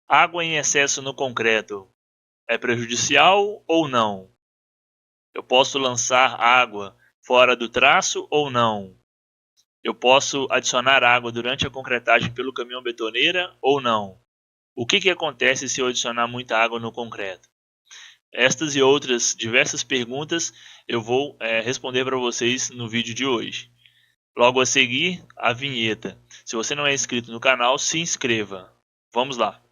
Água em excesso no concreto é prejudicial ou não? Eu posso lançar água fora do traço ou não? Eu posso adicionar água durante a concretagem pelo caminhão betoneira ou não? O que acontece se eu adicionar muita água no concreto? Estas e outras diversas perguntas eu vou responder para vocês no vídeo de hoje. Logo a seguir, a vinheta. Se você não é inscrito no canal, se inscreva. Vamos lá.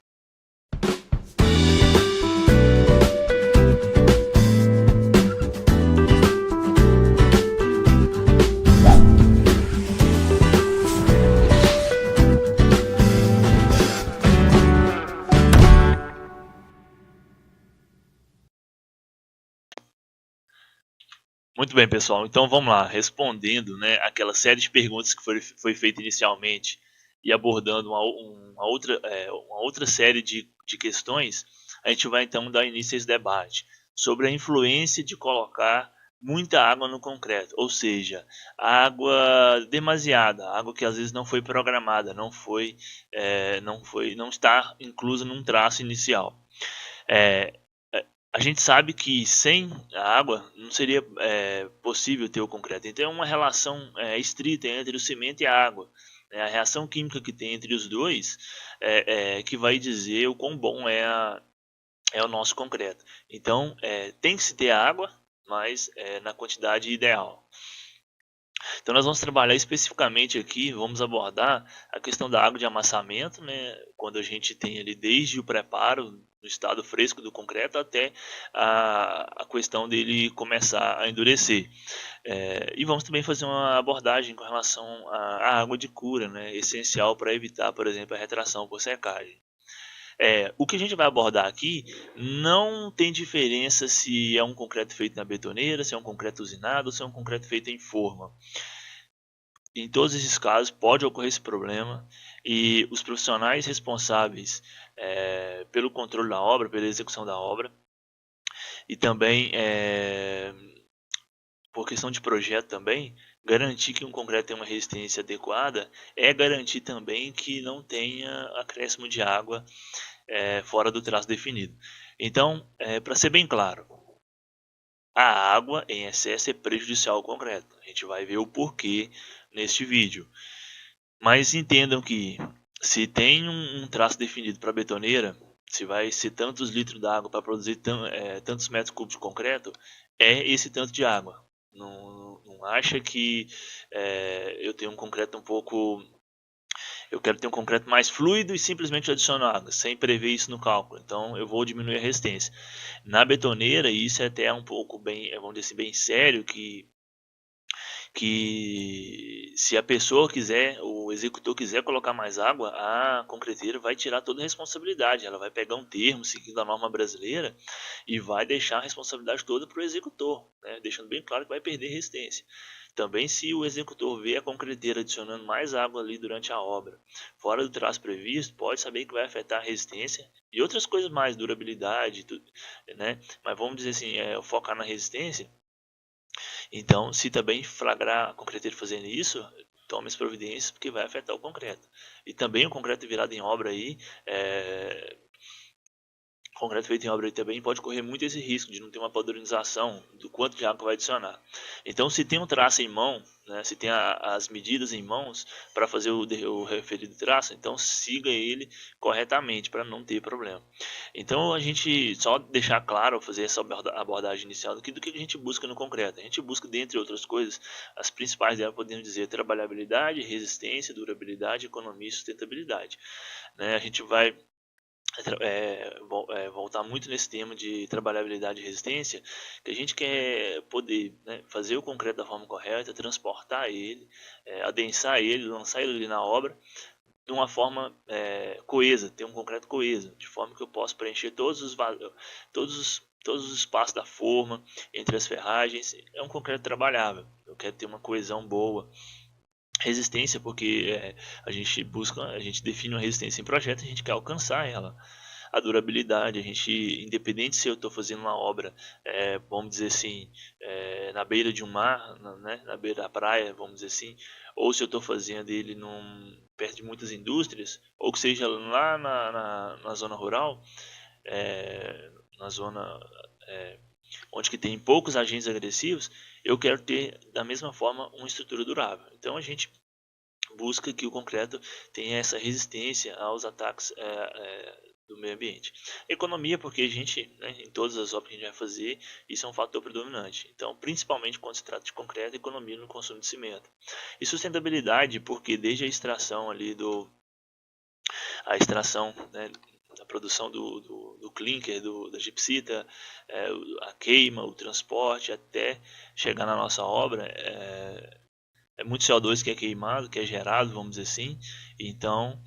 Muito bem, pessoal. Então vamos lá, respondendo, né, aquela série de perguntas que foi feita inicialmente e abordando uma outra série de questões, a gente vai então dar início a esse debate sobre a influência de colocar muita água no concreto, ou seja, água demasiada, água que às vezes não foi programada, não está inclusa num traço inicial. É, a gente sabe que sem a água não seria possível ter o concreto. Então é uma relação estrita entre o cimento e a água. A reação química que tem entre os dois que vai dizer o quão bom é o nosso concreto. Então tem que se ter água, mas na quantidade ideal. Então nós vamos trabalhar especificamente aqui, vamos abordar a questão da água de amassamento, né? Quando a gente tem ali desde o preparo no estado fresco do concreto até a questão dele começar a endurecer. E vamos também fazer uma abordagem com relação à água de cura, né? Essencial para evitar, por exemplo, a retração por secagem. O que a gente vai abordar aqui não tem diferença se é um concreto feito na betoneira, se é um concreto usinado ou se é um concreto feito em forma. Em todos esses casos pode ocorrer esse problema e os profissionais responsáveis pelo controle da obra, pela execução da obra e também por questão de projeto também, garantir que um concreto tenha uma resistência adequada é garantir também que não tenha acréscimo de água fora do traço definido. Então, para ser bem claro, a água em excesso é prejudicial ao concreto. A gente vai ver o porquê neste vídeo. Mas entendam que se tem um traço definido para betoneira, se vai ser tantos litros d'água para produzir tantos metros cúbicos de concreto, é esse tanto de água. Não acha que eu tenho um concreto eu quero ter um concreto mais fluido e simplesmente adiciono água, sem prever isso no cálculo. Então eu vou diminuir a resistência. Na betoneira, isso é até um pouco bem, vamos dizer assim, bem sério, que se a pessoa quiser, o executor quiser colocar mais água, a concreteira vai tirar toda a responsabilidade. Ela vai pegar um termo seguindo a norma brasileira e vai deixar a responsabilidade toda para o executor, né? Deixando bem claro que vai perder resistência. Também, se o executor vê a concreteira adicionando mais água ali durante a obra, fora do traço previsto, pode saber que vai afetar a resistência e outras coisas mais, durabilidade, tudo, né? Mas vamos dizer assim, focar na resistência. Então, se também flagrar a concreteira fazendo isso, tome as providências porque vai afetar o concreto. E também o concreto virado em obra aí, concreto feito em obra aí também pode correr muito esse risco de não ter uma padronização do quanto de água vai adicionar. Então, se tem um traço em mão, né, se tem as medidas em mãos para fazer o referido traço, então siga ele corretamente para não ter problema. Então, a gente só deixar claro, fazer essa abordagem inicial do que a gente busca no concreto. A gente busca, dentre outras coisas, as principais delas podemos dizer trabalhabilidade, resistência, durabilidade, economia e sustentabilidade. Né? A gente vai voltar muito nesse tema de trabalhabilidade e resistência, que a gente quer poder, né, fazer o concreto da forma correta, transportar ele, adensar ele, lançar ele ali na obra de uma forma coesa, ter um concreto coeso, de forma que eu possa preencher todos os espaços da forma, entre as ferragens. É um concreto trabalhável, eu quero ter uma coesão boa. Resistência, porque a gente define uma resistência em projeto, a gente quer alcançar ela. A durabilidade, a gente, independente se eu estou fazendo uma obra, vamos dizer assim, na beira de um mar, né, na beira da praia, vamos dizer assim, ou se eu estou fazendo ele perto de muitas indústrias, ou que seja lá na zona rural, na zona onde que tem poucos agentes agressivos, eu quero ter da mesma forma uma estrutura durável. Então a gente busca que o concreto tenha essa resistência aos ataques do meio ambiente. Economia, porque a gente, né, em todas as obras que a gente vai fazer, isso é um fator predominante. Então, principalmente quando se trata de concreto, economia no consumo de cimento. E sustentabilidade, porque desde a extração ali a extração, né, a produção do clinker, da gipsita, a queima, o transporte, até chegar na nossa obra, é muito CO2 que é queimado, que é gerado, vamos dizer assim. Então,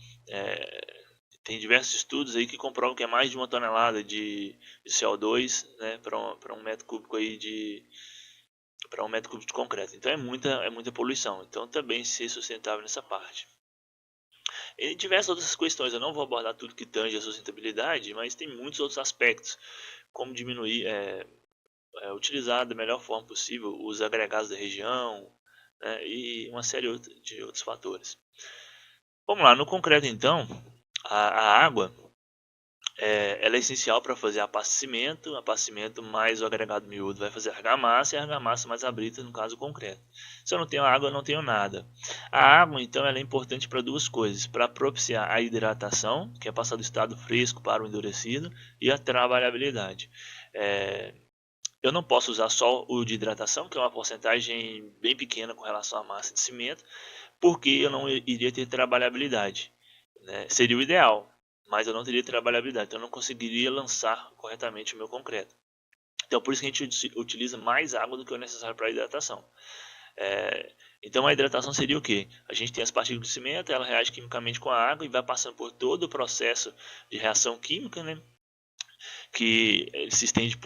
tem diversos estudos aí que comprovam que é mais de 1 tonelada de CO2, né, para um metro cúbico aí para um metro cúbico de concreto. Então é muita poluição. Então também ser sustentável nessa parte. E diversas outras questões, eu não vou abordar tudo que tange a sustentabilidade, mas tem muitos outros aspectos, como diminuir, utilizar da melhor forma possível os agregados da região, né, e uma série de outros fatores. Vamos lá, no concreto então, a água ela é essencial para fazer abastecimento mais o agregado miúdo vai fazer argamassa e a argamassa mais a brita, no caso o concreto. Se eu não tenho água, eu não tenho nada. A água, então, ela é importante para duas coisas: para propiciar a hidratação, que é passar do estado fresco para o endurecido, e a trabalhabilidade. Eu não posso usar só o de hidratação, que é uma porcentagem bem pequena com relação à massa de cimento, porque eu não iria ter trabalhabilidade, né? Seria o ideal, mas eu não teria trabalhabilidade, então eu não conseguiria lançar corretamente o meu concreto. Então por isso que a gente utiliza mais água do que o necessário para a hidratação. Então a hidratação seria o que? A gente tem as partículas de cimento, ela reage quimicamente com a água e vai passando por todo o processo de reação química, né? Que se estende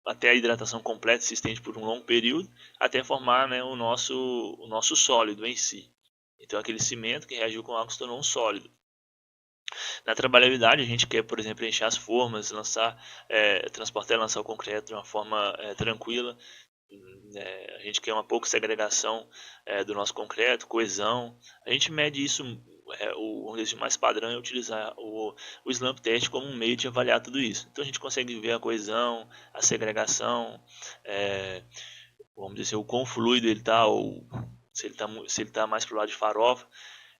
até a hidratação completa, se estende por um longo período, até formar, né, o nosso sólido em si. Então aquele cimento que reagiu com água se tornou um sólido. Na trabalhabilidade, a gente quer, por exemplo, encher as formas, transportar e lançar o concreto de uma forma tranquila. A gente quer uma pouca segregação do nosso concreto, coesão. A gente mede isso, o mais padrão é utilizar o slump test como um meio de avaliar tudo isso. Então a gente consegue ver a coesão, a segregação, vamos dizer, o quão fluido ele está, ou se ele está mais para o lado de farofa.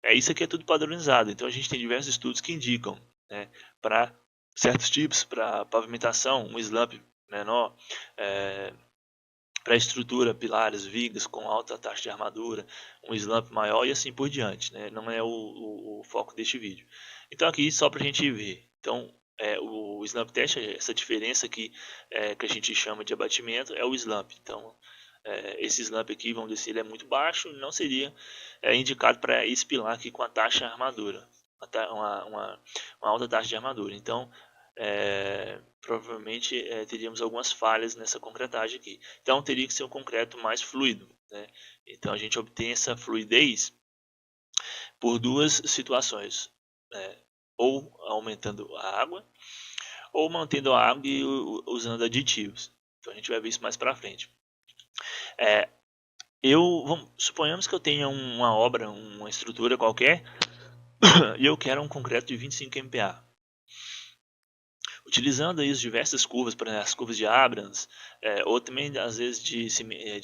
Isso aqui é tudo padronizado. Então a gente tem diversos estudos que indicam, né, para certos tipos, para pavimentação, um slump menor, para estrutura, pilares, vigas com alta taxa de armadura, um slump maior e assim por diante, né? Não é o foco deste vídeo. Então aqui só para a gente ver. Então o slump test, essa diferença aqui que a gente chama de abatimento, é o slump. Então esse slump aqui, vamos dizer, ele é muito baixo, não seria indicado para esse pilar aqui com a taxa de armadura, uma alta taxa de armadura. Então provavelmente teríamos algumas falhas nessa concretagem aqui. Então teria que ser um concreto mais fluido, né? Então a gente obtém essa fluidez por duas situações, ou aumentando a água, ou mantendo a água e usando aditivos. Então a gente vai ver isso mais para frente. Suponhamos que eu tenha uma obra, uma estrutura qualquer, e eu quero um concreto de 25 MPa. Utilizando aí as diversas curvas, por exemplo, as curvas de Abrams, ou também às vezes de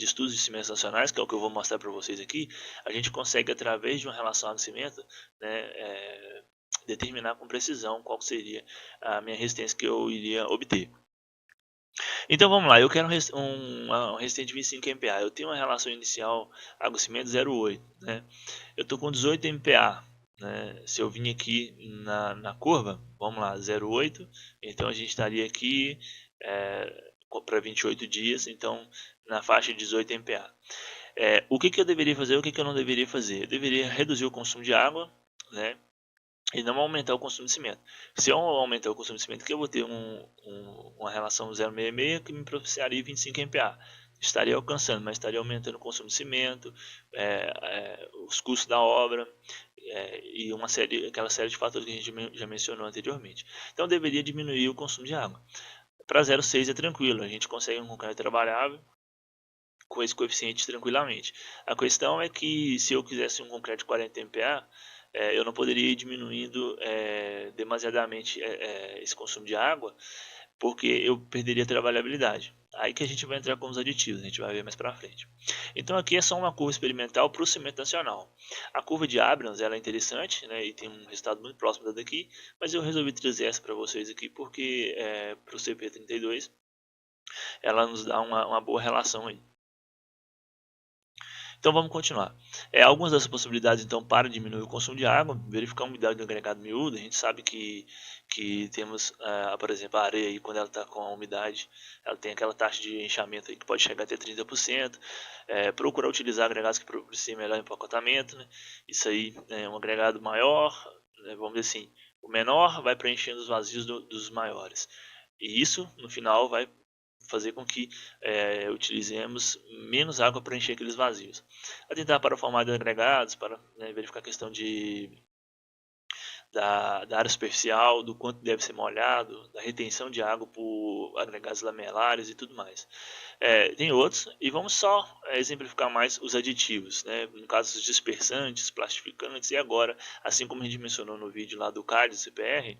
estudos de cimentos nacionais, que é o que eu vou mostrar para vocês aqui, a gente consegue, através de uma relação água-cimento, né, determinar com precisão qual seria a minha resistência que eu iria obter. Então vamos lá, eu quero um resistente de 25 MPa. Eu tenho uma relação inicial água-cimento 0,8, né? Eu estou com 18 MPa. Né? Se eu vim aqui na curva, vamos lá, 0,8, então a gente estaria aqui para 28 dias, então na faixa de 18 MPa. O que eu deveria fazer e o que eu não deveria fazer? Eu deveria reduzir o consumo de água, né? E não aumentar o consumo de cimento. Se eu aumentar o consumo de cimento, que eu vou ter uma relação 0,66 que me propiciaria 25 MPa. Estaria alcançando, mas estaria aumentando o consumo de cimento, os custos da obra, e aquela série de fatores que a gente já mencionou anteriormente. Então deveria diminuir o consumo de água. Para 0,6 é tranquilo, a gente consegue um concreto trabalhável com esse coeficiente tranquilamente. A questão é que se eu quisesse um concreto de 40 MPa, eu não poderia ir diminuindo demasiadamente esse consumo de água, porque eu perderia a trabalhabilidade. Aí que a gente vai entrar com os aditivos, a gente vai ver mais para frente. Então aqui é só uma curva experimental para o cimento nacional. A curva de Abrams ela é interessante, né, e tem um resultado muito próximo da daqui, mas eu resolvi trazer essa para vocês aqui porque para o CP32 ela nos dá uma boa relação aí. Então vamos continuar. Algumas das possibilidades então para diminuir o consumo de água, verificar a umidade do agregado miúdo. A gente sabe que temos, por exemplo, a areia aí, quando ela está com a umidade, ela tem aquela taxa de enchamento aí que pode chegar até 30%. Procurar utilizar agregados que propiciem melhor empacotamento, né? Isso aí é um agregado maior, né? Vamos dizer assim, o menor vai preenchendo os vazios dos maiores. E isso, no final, vai fazer com que utilizemos menos água para encher aqueles vazios. Atentar para o formato de agregados, para verificar a questão da área superficial, do quanto deve ser molhado, da retenção de água por agregados lamelares e tudo mais. Tem outros, e vamos só exemplificar mais os aditivos, né? No caso, os dispersantes, plastificantes, e agora, assim como a gente mencionou no vídeo lá do CAD, do CPR,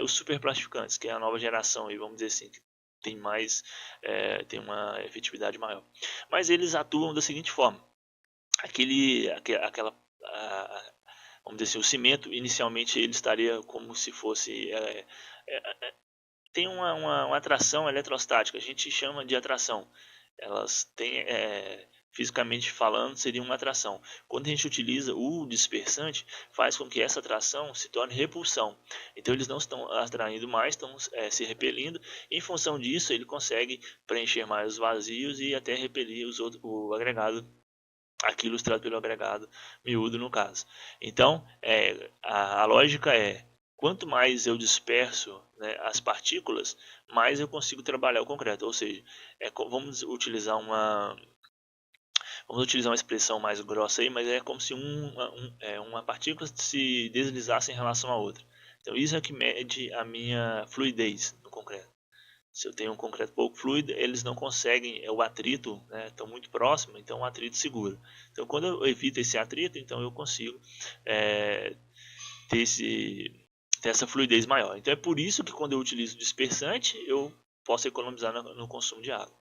os superplastificantes, que é a nova geração, e vamos dizer assim, que tem uma efetividade maior. Mas eles atuam da seguinte forma: vamos dizer assim, o cimento inicialmente ele estaria como se fosse tem uma atração eletrostática, a gente chama de atração. Elas têm, fisicamente falando, seria uma atração. Quando a gente utiliza o dispersante, faz com que essa atração se torne repulsão. Então eles não estão atraindo mais, estão se repelindo. Em função disso, ele consegue preencher mais os vazios e até repelir o agregado, aqui ilustrado pelo agregado miúdo no caso. Então, a lógica é: quanto mais eu disperso, né, as partículas, mais eu consigo trabalhar o concreto. Ou seja, vamos utilizar uma expressão mais grossa aí, mas é como se uma partícula se deslizasse em relação à outra. Então isso é que mede a minha fluidez no concreto. Se eu tenho um concreto pouco fluido, eles não conseguem, o atrito, né, estão muito próximo, então o atrito segura. Então quando eu evito esse atrito, então eu consigo ter essa fluidez maior. Então é por isso que quando eu utilizo dispersante, eu posso economizar no consumo de água.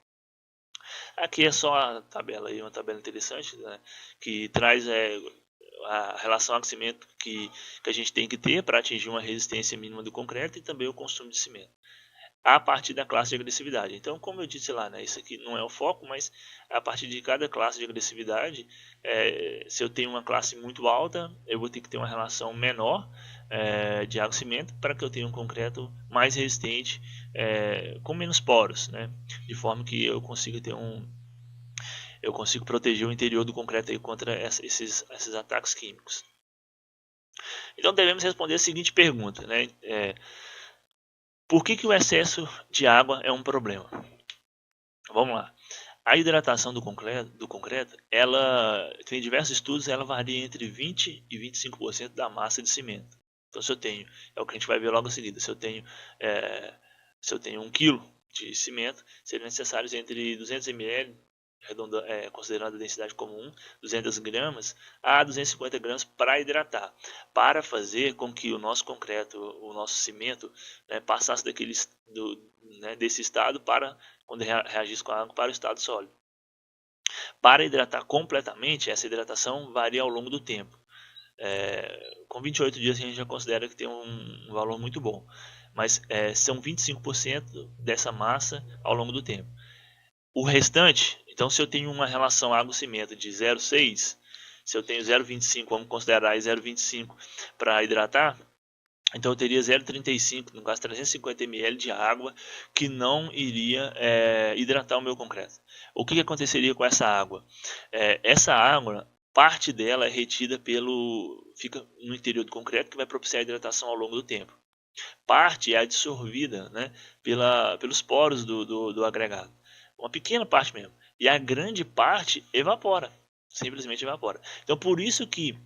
Aqui é só a tabela aí, uma tabela interessante, né, que traz a relação aquecimento que a gente tem que ter para atingir uma resistência mínima do concreto e também o consumo de cimento a partir da classe de agressividade. Então, como eu disse lá, né, isso aqui não é o foco, mas a partir de cada classe de agressividade, se eu tenho uma classe muito alta, eu vou ter que ter uma relação menor de água e cimento para que eu tenha um concreto mais resistente, com menos poros, né, de forma que eu consiga eu consigo proteger o interior do concreto aí contra esses ataques químicos. Então devemos responder a seguinte pergunta, né? Por que o excesso de água é um problema? Vamos lá. A hidratação do concreto, ela tem diversos estudos, ela varia entre 20 e 25% da massa de cimento. Então, se eu tenho, é o que a gente vai ver logo em seguida, se eu tenho 1 kg de cimento, seriam necessários entre 200 ml, considerando a densidade comum, 200 gramas a 250 gramas para hidratar, para fazer com que o nosso concreto, o nosso cimento, né, passasse desse estado para, quando reagisse com a água, para o estado sólido. Para hidratar completamente, essa hidratação varia ao longo do tempo. Com 28 dias a gente já considera que tem um valor muito bom, mas são 25% dessa massa ao longo do tempo. O restante, então se eu tenho uma relação água-cimento de 0,6, se eu tenho 0,25, vamos considerar 0,25 para hidratar, então eu teria 0,35, no caso 350 ml de água que não iria hidratar o meu concreto. O que aconteceria com essa água? Essa água, parte dela é retida fica no interior do concreto, que vai propiciar a hidratação ao longo do tempo. Parte é absorvida, né, pelos poros do agregado. Uma pequena parte mesmo. E a grande parte evapora. Simplesmente evapora. Então por isso que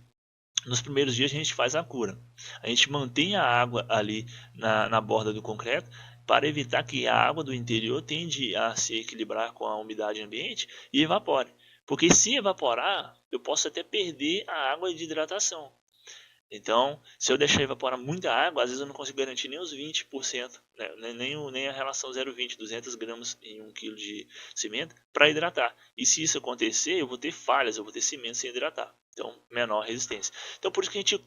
nos primeiros dias a gente faz a cura. A gente mantém a água ali na borda do concreto para evitar que a água do interior tende a se equilibrar com a umidade ambiente e evapore. Porque se evaporar, eu posso até perder a água de hidratação. Então, se eu deixar evaporar muita água, às vezes eu não consigo garantir nem os 20%, né? nem a relação 0,20, 200 gramas em 1 kg de cimento para hidratar. E se isso acontecer, eu vou ter falhas, eu vou ter cimento sem hidratar. Então, menor resistência. Então, por isso que a gente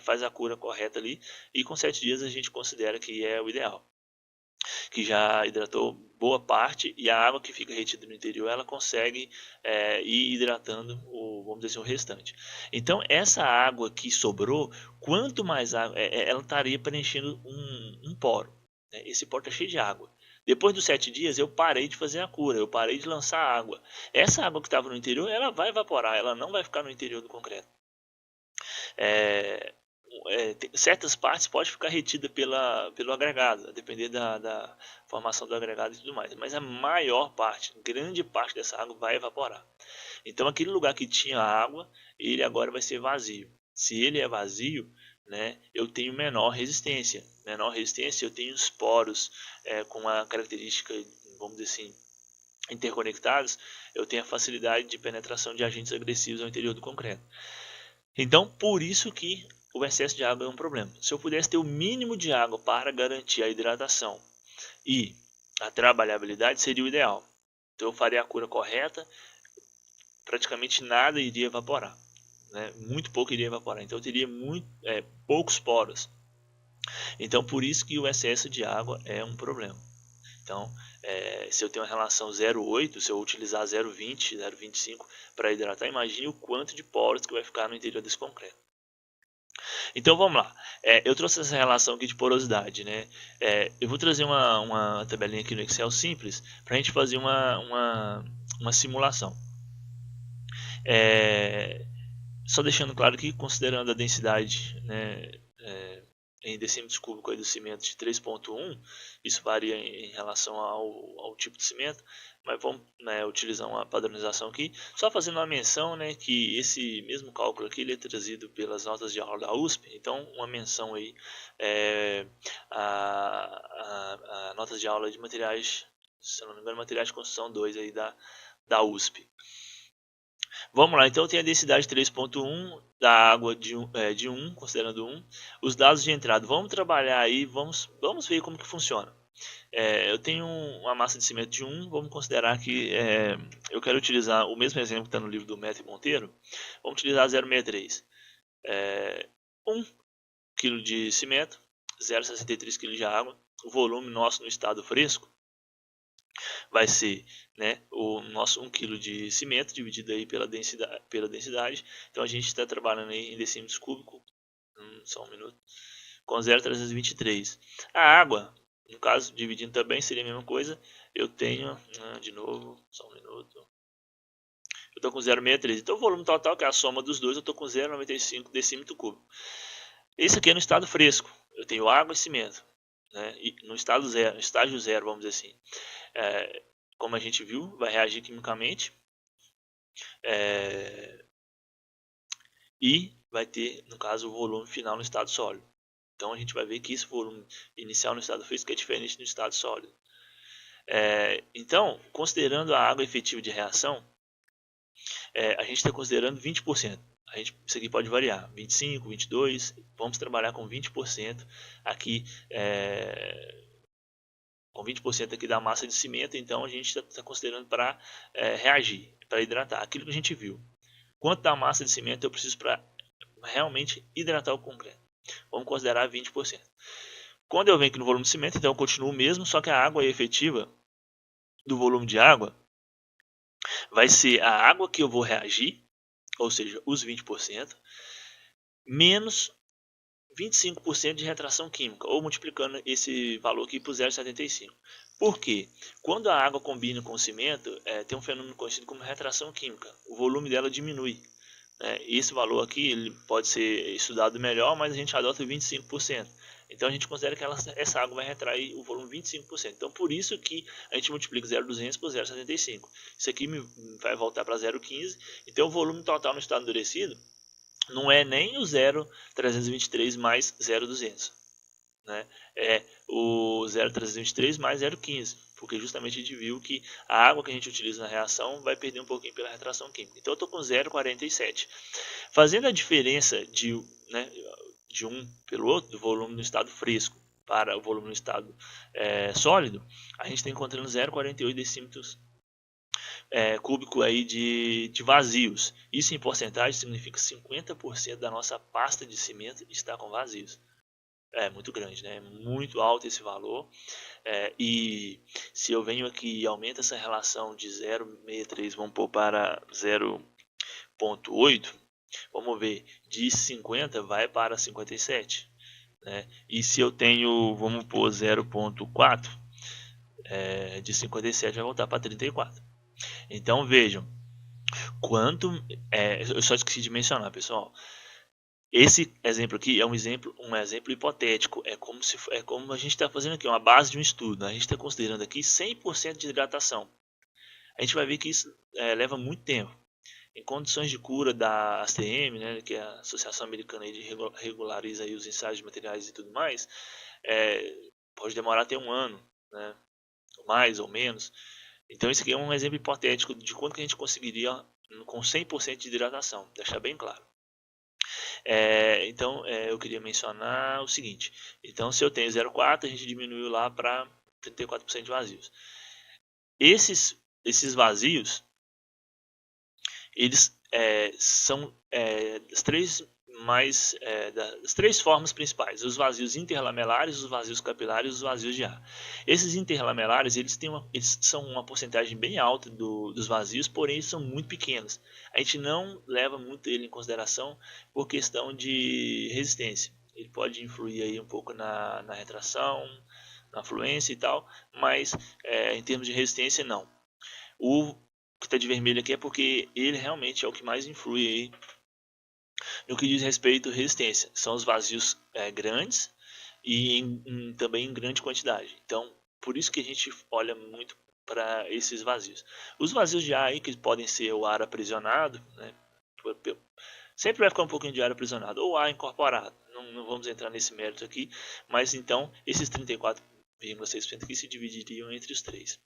faz a cura correta ali e com 7 dias a gente considera que é o ideal. Que já hidratou boa parte e a água que fica retida no interior ela consegue ir hidratando vamos dizer assim, o restante. Então essa água que sobrou, quanto mais água, ela estaria preenchendo um poro. Né? Esse poro está cheio de água. Depois dos 7 dias eu parei de fazer a cura, eu parei de lançar água. Essa água que estava no interior ela vai evaporar, ela não vai ficar no interior do concreto. Certas partes pode ficar retida pelo agregado, a depender da formação do agregado e tudo mais. Mas a maior parte, grande parte dessa água vai evaporar. Então aquele lugar que tinha água, ele agora vai ser vazio. Se ele é vazio, né, eu tenho menor resistência. Menor resistência, eu tenho os poros com a característica, vamos dizer assim, interconectados, eu tenho a facilidade de penetração de agentes agressivos ao interior do concreto. Então, por isso que o excesso de água é um problema. Se eu pudesse ter o mínimo de água para garantir a hidratação e a trabalhabilidade, seria o ideal. Então, eu faria a cura correta, praticamente nada iria evaporar. Né? Muito pouco iria evaporar. Então, eu teria poucos poros. Então, por isso que o excesso de água é um problema. Então, se eu tenho uma relação 0,8, se eu utilizar 0,20, 0,25 para hidratar, imagine o quanto de poros que vai ficar no interior desse concreto. Então vamos lá, eu trouxe essa relação aqui de porosidade, né? Eu vou trazer uma tabelinha aqui no Excel simples para a gente fazer uma simulação. Só deixando claro que considerando a densidade, né, em decímetros cúbicos do cimento de 3,1, isso varia em relação ao tipo de cimento, mas vamos utilizar uma padronização aqui, só fazendo uma menção, né, que esse mesmo cálculo aqui ele é trazido pelas notas de aula da USP, então uma menção aí a notas de aula de materiais, se eu não me engano, materiais de construção 2 aí da USP. Vamos lá, então tem a densidade 3,1 da água de 1, considerando 1. Os dados de entrada, vamos trabalhar aí, vamos ver como que funciona. Eu tenho uma massa de cimento de 1, vamos considerar que eu quero utilizar o mesmo exemplo que está no livro do Metro e Monteiro. Vamos utilizar 0,63. 1 kg de cimento, 0,63 kg de água. O volume nosso no estado fresco vai ser, né, o nosso 1 kg de cimento dividido aí pela densidade. Então a gente está trabalhando aí em decímetros cúbicos, só um minuto, com 0,323. A água, no caso, dividindo também seria a mesma coisa. Eu tenho, de novo, só um minuto. Eu estou com 0,63. Então o volume total, que é a soma dos dois, eu estou com 0,95 decímetro cúbico. Esse aqui é no estado fresco. Eu tenho água e cimento. Né? E no estado zero, estágio zero, vamos dizer assim. Como a gente viu, vai reagir quimicamente e vai ter, no caso, o volume final no estado sólido. Então a gente vai ver que esse volume inicial no estado fresco é diferente no estado sólido. Então, considerando a água efetiva de reação, a gente está considerando 20%. Isso aqui pode variar, 25%, 22%, vamos trabalhar com 20% aqui, com 20% aqui da massa de cimento, então a gente está considerando para reagir, para hidratar, aquilo que a gente viu. Quanto da massa de cimento eu preciso para realmente hidratar o concreto? Vamos considerar 20%. Quando eu venho aqui no volume de cimento, então eu continuo o mesmo, só que a água efetiva do volume de água vai ser a água que eu vou reagir, ou seja, os 20%, menos 25% de retração química, ou multiplicando esse valor aqui por 0,75. Por quê? Quando a água combina com o cimento, tem um fenômeno conhecido como retração química. O volume dela diminui. Esse valor aqui ele pode ser estudado melhor, mas a gente adota 25%. Então a gente considera que essa água vai retrair o volume 25%. Então por isso que a gente multiplica 0,200 por 0,75. Isso aqui vai voltar para 0,15. Então o volume total no estado endurecido não é nem o 0,323 mais 0,200. né, é o 0,323 mais 0,15, porque justamente a gente viu que a água que a gente utiliza na reação vai perder um pouquinho pela retração química. Então eu estou com 0,47. Fazendo a diferença né, de um pelo outro, do volume no estado fresco para o volume no estado sólido, a gente está encontrando 0,48 decímetros cúbico aí de vazios. Isso em porcentagem significa 50% da nossa pasta de cimento está com vazios. É muito grande, né? Muito alto esse valor. E se eu venho aqui e aumento essa relação de 0,63, vamos pôr para 0,8, vamos ver, de 50 vai para 57. Né? E se eu tenho, vamos pôr 0,4, de 57 vai voltar para 34. Então vejam, quanto. Eu só esqueci de mencionar, pessoal. Esse exemplo aqui é um exemplo hipotético. É como a gente está fazendo aqui, uma base de um estudo. A gente está considerando aqui 100% de hidratação. A gente vai ver que isso leva muito tempo. Em condições de cura da ACM, né, que é a Associação Americana de Regulariza aí os ensaios de materiais e tudo mais, pode demorar até um ano, né, mais ou menos. Então esse aqui é um exemplo hipotético de quanto que a gente conseguiria com 100% de hidratação, deixar bem claro. Então eu queria mencionar o seguinte, então se eu tenho 0,4, a gente diminuiu lá para 34% de vazios. Esses vazios, eles são das três formas principais: os vazios interlamelares, os vazios capilares e os vazios de ar. Esses interlamelares eles são uma porcentagem bem alta dos vazios, porém são muito pequenos. A gente não leva muito ele em consideração por questão de resistência. Ele pode influir aí um pouco na retração, na fluência e tal, mas em termos de resistência não. O que está de vermelho aqui é porque ele realmente é o que mais influi aí no que diz respeito à resistência. São os vazios grandes e também em grande quantidade. Então, por isso que a gente olha muito para esses vazios. Os vazios de ar aí, que podem ser o ar aprisionado, né? Sempre vai ficar um pouquinho de ar aprisionado, ou ar incorporado. Não vamos entrar nesse mérito aqui, mas então esses 34,6% aqui se dividiriam entre os três.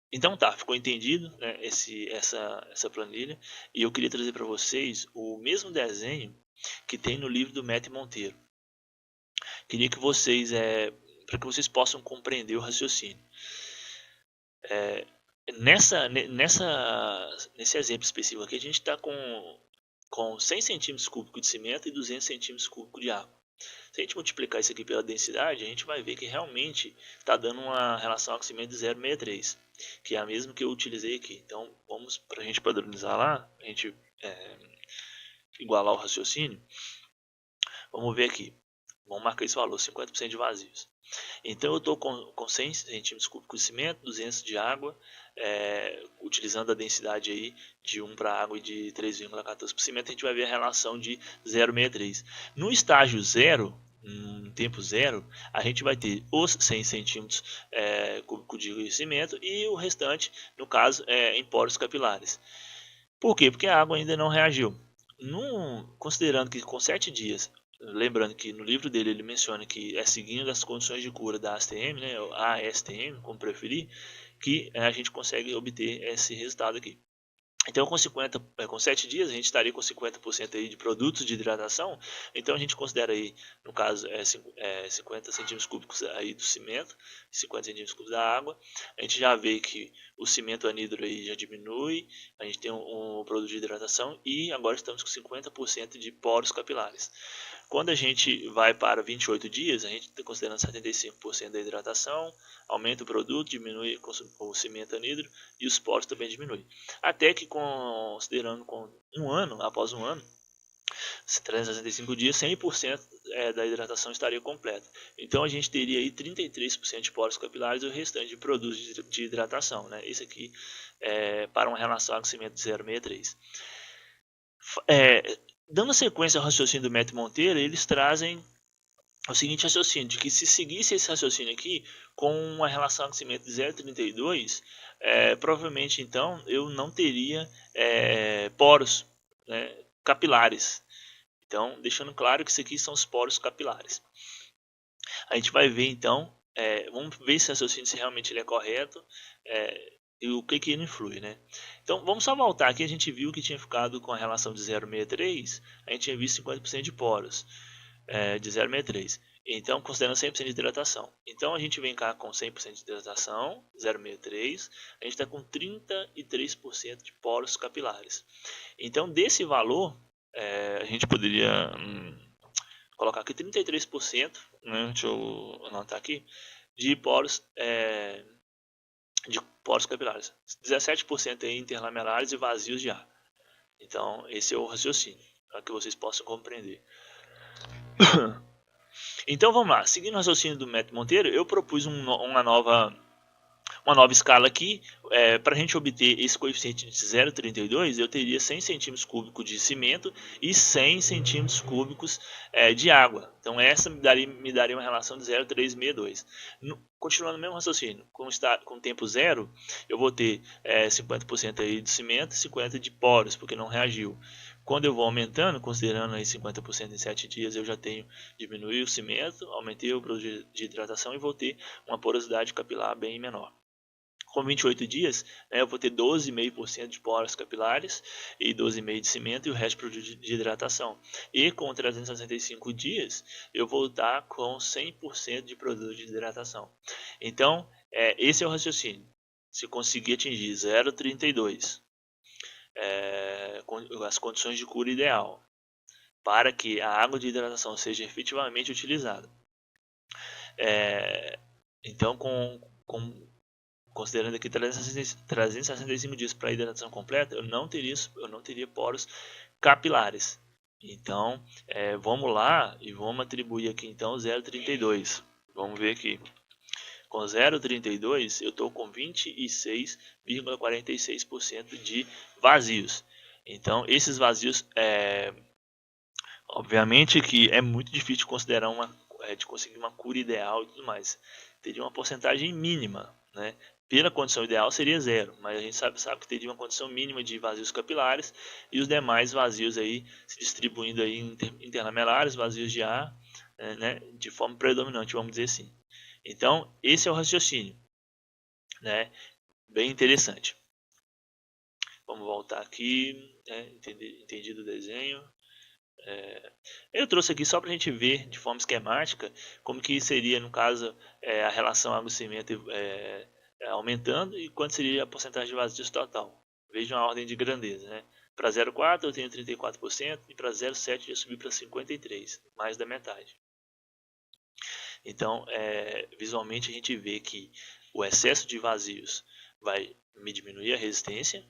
Então tá, ficou entendido, né, essa planilha, e eu queria trazer para vocês o mesmo desenho que tem no livro do Mete Monteiro. Queria que vocês, para que vocês possam compreender o raciocínio. Nesse exemplo específico aqui, a gente está com 100 centímetros cúbicos de cimento e 200 centímetros cúbicos de água. Se a gente multiplicar isso aqui pela densidade, a gente vai ver que realmente está dando uma relação aquecimento de 0,63, que é a mesma que eu utilizei aqui. Então, vamos, para a gente padronizar lá, a gente igualar o raciocínio, vamos ver aqui. Vamos marcar esse valor, 50% de vazios. Então, eu estou com 100 centímetros cúbicos de cimento, 200 de água, utilizando a densidade aí de 1 para água e de 3,14 para cimento, a gente vai ver a relação de 0,63. No estágio 0, tempo 0, a gente vai ter os 100 centímetros cúbicos de cimento e o restante, no caso, em poros capilares. Por quê? Porque a água ainda não reagiu. Considerando que com 7 dias, lembrando que no livro dele ele menciona que é seguindo as condições de cura da ASTM, né, a ASTM, como preferir, que a gente consegue obter esse resultado aqui. Então, com 7 dias, a gente estaria com 50% aí de produtos de hidratação. Então, a gente considera aí, no caso, 50 centímetros cúbicos aí do cimento, 50 centímetros cúbicos da água. A gente já vê que o cimento anidro aí já diminui, a gente tem um produto de hidratação e agora estamos com 50% de poros capilares. Quando a gente vai para 28 dias, a gente está considerando 75% da hidratação, aumenta o produto, diminui o cimento anidro e os poros também diminuem. Até que, considerando com após um ano, 365 dias, 100% da hidratação estaria completa. Então a gente teria aí 33% de poros capilares e o restante de produtos de hidratação. Né? Isso aqui para uma relação aquecimento de 0,63. Dando sequência ao raciocínio do Mete Monteiro, eles trazem o seguinte raciocínio, de que se seguisse esse raciocínio aqui com uma relação de aquecimento de 0,32, provavelmente então eu não teria poros, né, capilares. Então, deixando claro que isso aqui são os poros capilares. A gente vai ver então, vamos ver esse raciocínio se realmente ele é correto e o que ele influi, né? Então vamos só voltar aqui, a gente viu que tinha ficado com a relação de 0,63, a gente tinha visto 50% de poros de 0,63. Então, considerando 100% de hidratação. Então, a gente vem cá com 100% de hidratação, 0,63, a gente está com 33% de poros capilares. Então, desse valor, a gente poderia colocar aqui 33%, né, deixa eu anotar aqui, de poros capilares, 17% aí interlamelares e vazios de ar. Então esse é o raciocínio, para que vocês possam compreender. Então vamos lá, seguindo o raciocínio do método Monteiro, eu propus uma nova escala aqui. Para a gente obter esse coeficiente de 0,32, eu teria 100 centímetros cúbicos de cimento e 100 centímetros cúbicos de água. Então essa me daria uma relação de 0,362. Continuando o mesmo raciocínio, com tempo zero, eu vou ter 50% aí de cimento e 50% de poros, porque não reagiu. Quando eu vou aumentando, considerando aí 50% em 7 dias, eu já tenho diminuído o cimento, aumentei o produto de hidratação e vou ter uma porosidade capilar bem menor. Com 28 dias, eu vou ter 12,5% de poros capilares e 12,5% de cimento e o resto produto de hidratação. E com 365 dias, eu vou estar com 100% de produto de hidratação. Então, esse é o raciocínio. Se conseguir atingir 0,32, com as condições de cura ideal, para que a água de hidratação seja efetivamente utilizada. Então, considerando aqui 365 dias para a hidratação completa, eu não teria poros capilares. Então, vamos lá e vamos atribuir aqui então 0,32. Vamos ver aqui. Com 0,32 eu estou com 26,46% de vazios. Então, esses vazios, obviamente que é muito difícil de considerar de conseguir uma cura ideal e tudo mais. Teria uma porcentagem mínima, né? Pela condição ideal seria 0, mas a gente sabe que teria uma condição mínima de vazios capilares e os demais vazios aí se distribuindo aí interlamelares, vazios de ar, né, de forma predominante, vamos dizer assim. Então, esse é o raciocínio, né? Bem interessante. Vamos voltar aqui, entendido o desenho. Eu trouxe aqui só para a gente ver de forma esquemática como que seria, no caso, a relação água-cimento aumentando e quanto seria a porcentagem de vazios total. Vejam a ordem de grandeza, né? Para 0,4 eu tenho 34% e para 0,7 eu subi para 53%, mais da metade. Então, visualmente a gente vê que o excesso de vazios vai me diminuir a resistência,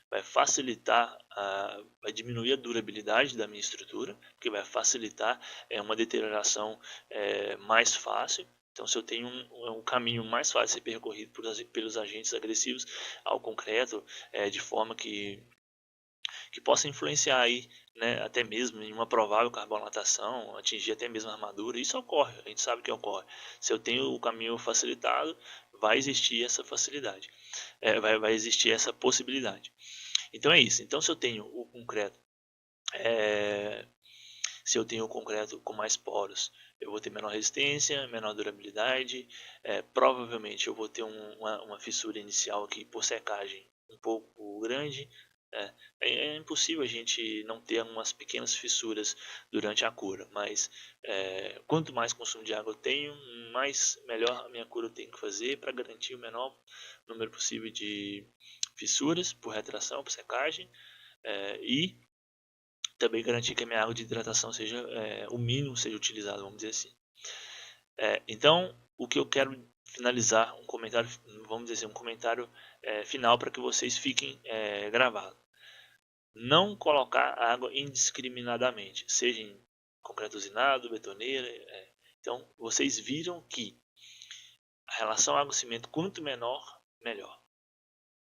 vai vai diminuir a durabilidade da minha estrutura, porque vai facilitar uma deterioração mais fácil. Então, se eu tenho um caminho mais fácil de ser percorrido pelos agentes agressivos ao concreto, de forma que possa influenciar aí, né, até mesmo em uma provável carbonatação, atingir até mesmo a armadura, isso ocorre, a gente sabe que ocorre. Se eu tenho o caminho facilitado, vai existir essa facilidade, vai existir essa possibilidade. Então é isso. Então se eu tenho o concreto com mais poros, eu vou ter menor resistência, menor durabilidade, provavelmente eu vou ter uma fissura inicial aqui por secagem um pouco grande. É impossível a gente não ter umas pequenas fissuras durante a cura, mas quanto mais consumo de água eu tenho, melhor a minha cura eu tenho que fazer para garantir o menor número possível de fissuras por retração, por secagem, e também garantir que a minha água de hidratação seja o mínimo seja utilizado, vamos dizer assim. Então, o que eu quero finalizar, um comentário, vamos dizer assim, um comentário final para que vocês fiquem gravados. Não colocar água indiscriminadamente, seja em concreto usinado, betoneira. Então, vocês viram que a relação água-cimento, quanto menor, melhor.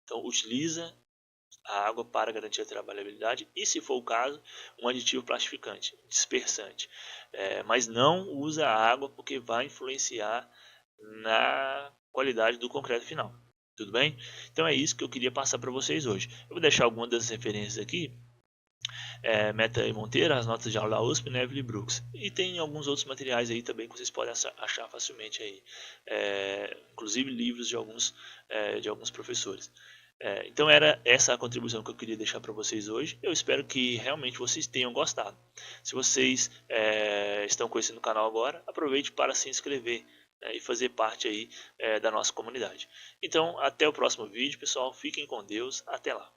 Então, utiliza a água para garantir a trabalhabilidade e, se for o caso, um aditivo plastificante, dispersante. Mas não usa a água porque vai influenciar na qualidade do concreto final. Tudo bem? Então é isso que eu queria passar para vocês hoje. Eu vou deixar algumas das referências aqui Meta e Monteiro, as notas de aula da USP, né, Evelyn Brooks. E tem alguns outros materiais aí também que vocês podem achar facilmente aí, inclusive livros de alguns professores. Então era essa a contribuição que eu queria deixar para vocês hoje. Eu espero que realmente vocês tenham gostado. Se vocês estão conhecendo o canal agora, aproveite para se inscrever, né, e fazer parte aí da nossa comunidade. Então até o próximo vídeo, pessoal. Fiquem com Deus. Até lá.